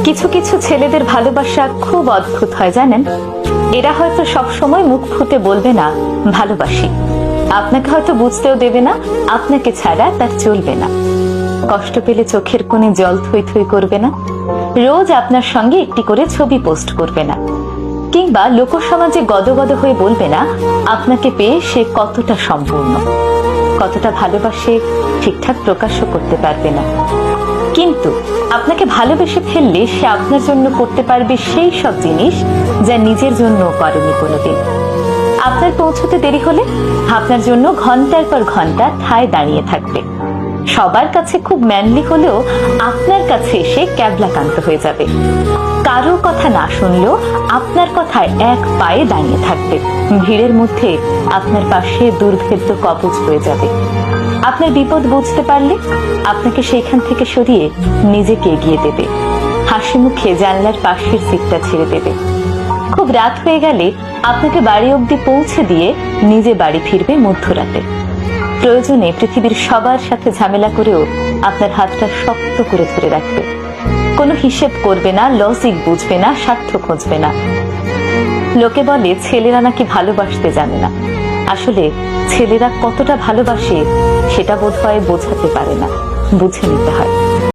কিছু কিছু ছেলেদের ভালোবাসা খুব অদ্ভুত হয় জানেন। এরা হয়তো সব সময় মুখ ফুটে বলবে না ভালোবাসি, আপনাকে হয়তো বুঝতেও দেবে না আপনাকে ছাড়া তার চলবে না। কষ্ট পেলে চোখের কোণে জল থই থই করবে না, রোজ আপনার সঙ্গে একটি করে ছবি পোস্ট করবে না, কিংবা লোকসমাজে গদগদ হয়ে বলবে না আপনাকে পেয়ে সে কতটা সম্পূর্ণ, কতটা ভালোবাসে ঠিকঠাক প্রকাশও করতে পারবে না। কিন্তু আপনাকে ভালোবেসে ফেললে সে আপনার জন্য করতে পারবে সেই সব জিনিস যা নিজের জন্য করেনি কোনোদিন। আপনার পৌঁছতে দেরি হলে আপনার জন্য ঘন্টার পর ঘন্টা ঠায় দাঁড়িয়ে থাকবে। সবার কাছে খুব ম্যানলি হলেও আপনার কাছে এসে ক্যাবলাকান্ত হয়ে যাবে। কারো কথা না শুনলেও আপনার কথায় এক পায়ে দাঁড়িয়ে থাকবে। ভিড়ের মধ্যে আপনার পাশে দুর্ভেদ্য কবচ হয়ে যাবে। আপনার বিপদ বুঝতে পারলে আপনাকে সেইখান থেকে সরিয়ে নিজেকে এগিয়ে দেবে। হাসি মুখে জানলার পাশের সিটটা ছেড়ে দেবে। খুব রাত হয়ে গেলে আপনাকে বাড়ি অবধি পৌঁছে দিয়ে নিজে বাড়ি ফিরবে মধ্যরাতে। প্রয়োজনে পৃথিবীর সবার সাথে ঝামেলা করেও আপনার হাতটা শক্ত করে ধরে রাখবে। কোনো হিসেব করবে না, লজিক বুঝবে না, স্বার্থ খুঁজবে না। লোকে বলে ছেলেরা নাকি ভালোবাসতে জানে না। আসলে ছেলেরা কতটা ভালোবাসে সেটা বোধহয় বোঝাতে পারে না, বুঝে নিতে হয়।